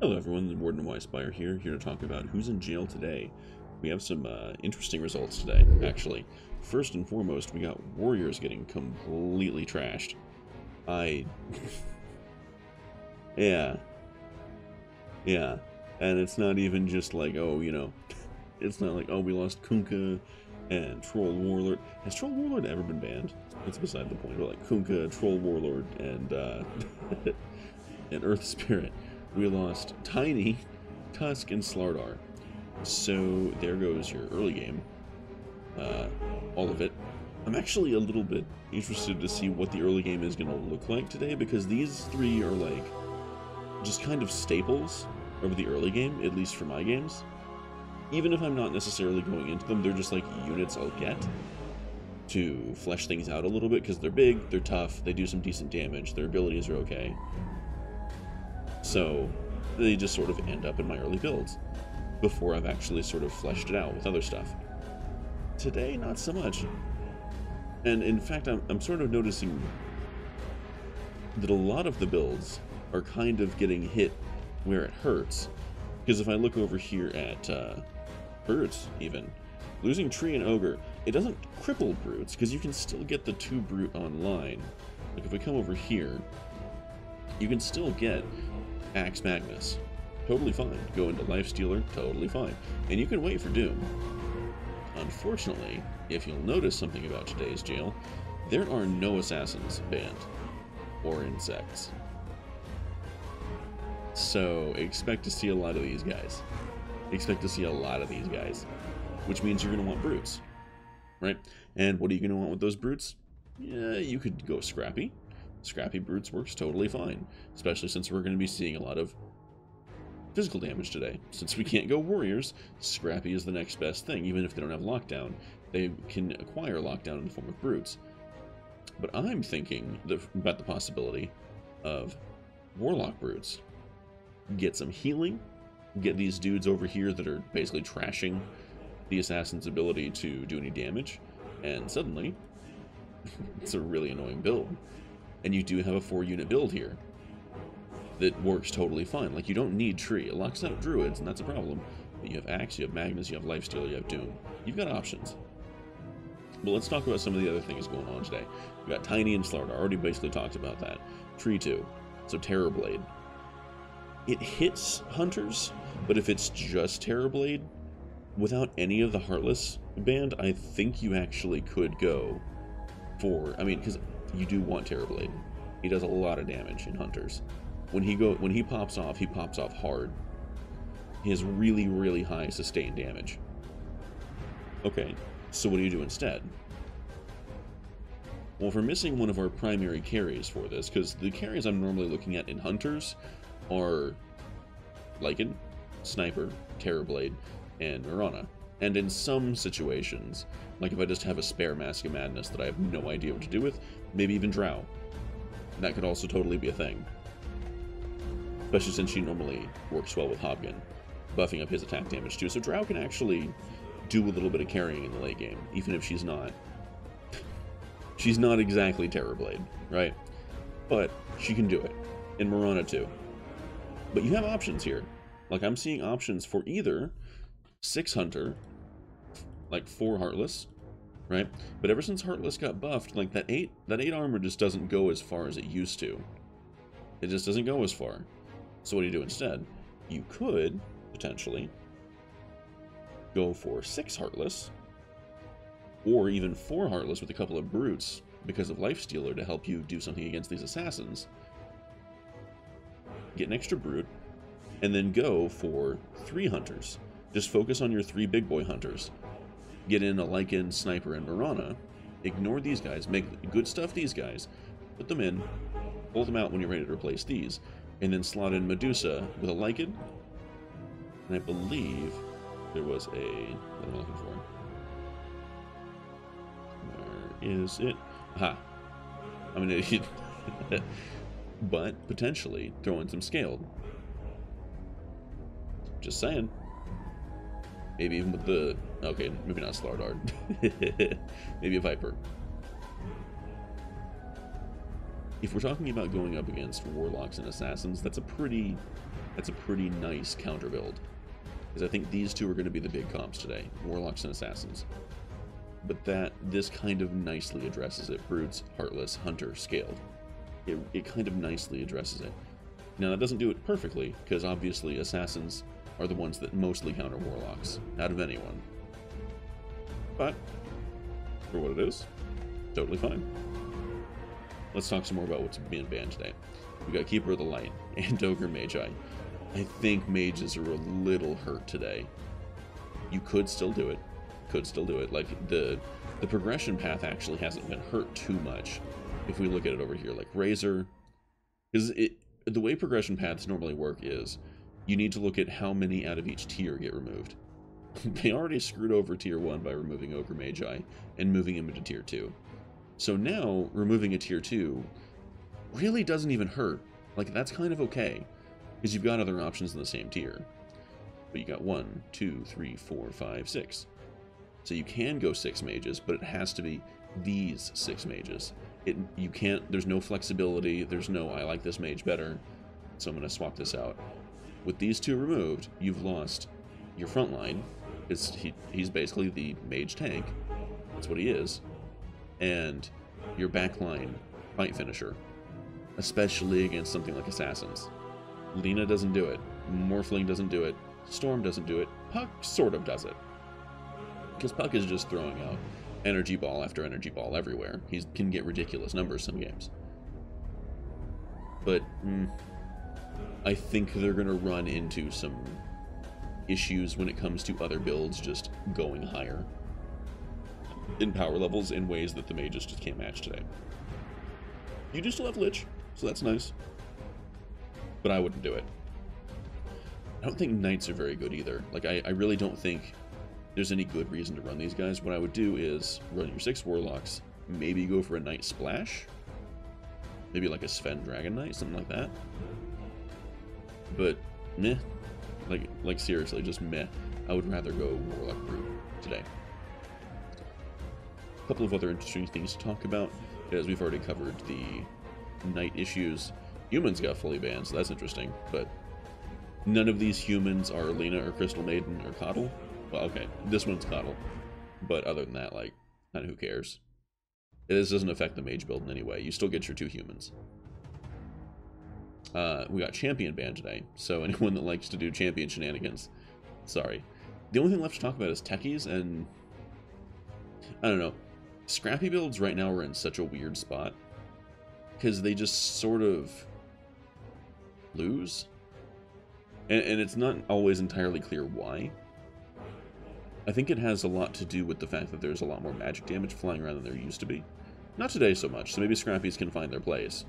Hello everyone, the Warden Weispire here to talk about who's in jail today. We have some interesting results today, actually. First and foremost, we got Warriors getting completely trashed. Yeah. Yeah. And it's not even just like, oh, it's not like, oh, we lost Kunkka and Troll Warlord. Has Troll Warlord ever been banned? That's beside the point. But like Kunkka, Troll Warlord, and, and Earth Spirit. We lost Tiny, Tusk, and Slardar. So there goes your early game. All of it. I'm actually a little bit interested to see what the early game is going to look like today, because these three are like just kind of staples of the early game, at least for my games. Even if I'm not necessarily going into them, they're just like units I'll get to flesh things out a little bit, because they're big, they're tough, they do some decent damage, their abilities are okay. So they just sort of end up in my early builds before I've actually sort of fleshed it out with other stuff. Today, not so much. And in fact, I'm sort of noticing that a lot of the builds are kind of getting hit where it hurts. Because if I look over here at Birds, even, losing Tree and Ogre, it doesn't cripple Brutes, because you can still get the 2 Brute online. Like if we come over here, you can still get Axe Magnus. Totally fine. Go into Lifestealer, totally fine. And you can wait for Doom. Unfortunately, if you'll notice something about today's jail, there are no assassins banned. Or insects. So expect to see a lot of these guys. Expect to see a lot of these guys. Which means you're going to want Brutes. Right? And what are you going to want with those Brutes? Yeah, you could go Scrappy. Scrappy Brutes works totally fine. Especially since we're going to be seeing a lot of physical damage today. Since we can't go Warriors, Scrappy is the next best thing. Even if they don't have Lockdown, they can acquire Lockdown in the form of Brutes. But I'm thinking about the possibility of Warlock Brutes. Get some healing, get these dudes over here that are basically trashing the Assassin's ability to do any damage, and suddenly, it's a really annoying build. And you do have a 4-unit build here that works totally fine. Like, you don't need Tree. It locks out Druids, and that's a problem. But you have Axe, you have Magnus, you have Lifesteal, you have Doom. You've got options. But let's talk about some of the other things going on today. We got Tiny and Slardar. I already basically talked about that. Tree 2. So Terrorblade. It hits Hunters, but if it's just Terrorblade, without any of the Heartless band, I think you actually could go for... I mean, because you do want Terrorblade. He does a lot of damage in Hunters. When he pops off hard. He has really, really high sustained damage. Okay, so what do you do instead? Well, if we're missing one of our primary carries for this, because the carries I'm normally looking at in Hunters are Lycan, Sniper, Terrorblade, and Mirana. And in some situations, like if I just have a spare Mask of Madness that I have no idea what to do with, maybe even Drow. That could also totally be a thing. Especially since she normally works well with Hobgun, buffing up his attack damage too. So Drow can actually do a little bit of carrying in the late game, even if she's not exactly Terrorblade, right? But she can do it. And Mirana too. But you have options here. Like, I'm seeing options for either 6 Hunter, like 4 Heartless, right? But ever since Heartless got buffed, like that 8 armor just doesn't go as far as it used to. It just doesn't go as far. So what do you do instead? You could, potentially, go for 6 Heartless, or even 4 Heartless with a couple of Brutes because of Lifestealer to help you do something against these Assassins. Get an extra Brute, and then go for 3 Hunters. Just focus on your 3 big boy Hunters. Get in a Lycan, Sniper, and Mirana. Ignore these guys. Make good stuff these guys. Put them in. Pull them out when you're ready to replace these. And then slot in Medusa with a Lycan. And I believe there was a... What am I looking for? Where is it? Aha. I'm an idiot. But potentially throw in some Scaled. Just saying. Maybe even with the... Okay, maybe not Slardar. Maybe a Viper. if we're talking about going up against warlocks and assassins, that's a pretty nice counter build. Because I think these two are going to be the big comps today, warlocks and assassins. But this kind of nicely addresses it. Brutes, Heartless, Hunter, Scaled. It kind of nicely addresses it. Now that doesn't do it perfectly, because obviously assassins are the ones that mostly counter warlocks, out of anyone. But, for what it is, totally fine. Let's talk some more about what's being banned today. We got Keeper of the Light and Ogre Magi. I think mages are a little hurt today. You could still do it. Like, the progression path actually hasn't been hurt too much. If we look at it over here, like Razor, because the way progression paths normally work is you need to look at how many out of each tier get removed. They already screwed over tier 1 by removing Ogre Magi and moving him into tier 2. So now removing a tier 2 really doesn't even hurt. Like, that's kind of okay, because you've got other options in the same tier. But you got 1, 2, 3, 4, 5, 6. So you can go 6 mages, but it has to be these 6 mages. You can't, there's no flexibility, there's no, I like this mage better, so I'm going to swap this out. With these 2 removed, you've lost your front line. He's basically the mage tank. That's what he is. And your backline fight finisher. Especially against something like assassins. Lena doesn't do it. Morphling doesn't do it. Storm doesn't do it. Puck sort of does it. Because Puck is just throwing out energy ball after energy ball everywhere. He can get ridiculous numbers some games. But I think they're going to run into some issues when it comes to other builds just going higher in power levels in ways that the mages just can't match today. You do still have Lich, so that's nice. But I wouldn't do it. I don't think Knights are very good either. Like, I really don't think there's any good reason to run these guys. What I would do is run your 6 Warlocks, maybe go for a Knight Splash, maybe like a Sven Dragon Knight, something like that. But meh, like seriously, just meh. I would rather go Warlock Brute today. A couple of other interesting things to talk about, as we've already covered the Knight issues. Humans got fully banned, so that's interesting, but none of these humans are Lena or Crystal Maiden or Coddle. Well, okay, this one's Coddle, but other than that, like, kind of who cares? This doesn't affect the mage build in any way. You still get your 2 humans. We got Champion banned today, so anyone that likes to do Champion shenanigans, sorry. The only thing left to talk about is techies, and I don't know. Scrappy builds right now are in such a weird spot, because they just sort of lose, and it's not always entirely clear why. I think it has a lot to do with the fact that there's a lot more magic damage flying around than there used to be. Not today so much, so maybe Scrappies can find their place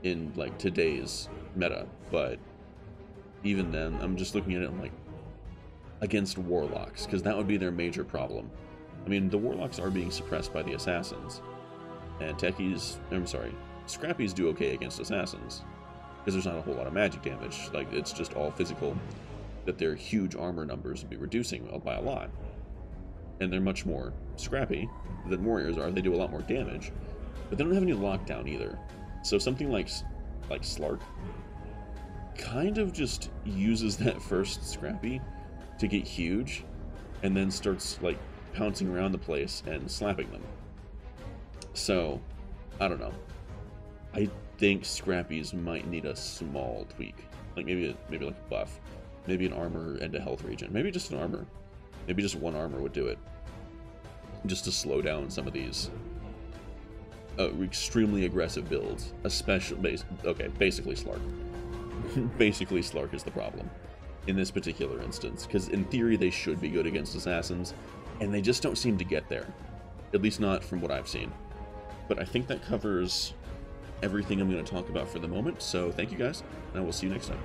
in, like, today's meta, but even then, I'm just looking at it, I'm like, against Warlocks, because that would be their major problem. I mean, the Warlocks are being suppressed by the Assassins, and Scrappies do okay against Assassins, because there's not a whole lot of magic damage. Like, it's just all physical, that their huge armor numbers would be reducing by a lot. And they're much more scrappy than warriors are. They do a lot more damage, but they don't have any lockdown either. So something like Slark kind of just uses that first scrappy to get huge, and then starts, like, pouncing around the place and slapping them. So, I don't know. I think Scrappies might need a small tweak. Like, maybe like a buff. Maybe an armor and a health regen. Maybe just an armor. Maybe just 1 armor would do it. Just to slow down some of these extremely aggressive builds. Basically Slark. Basically Slark is the problem in this particular instance. Because in theory they should be good against Assassins, and they just don't seem to get there. At least not from what I've seen. But I think that covers everything I'm going to talk about for the moment. So thank you guys, and I will see you next time.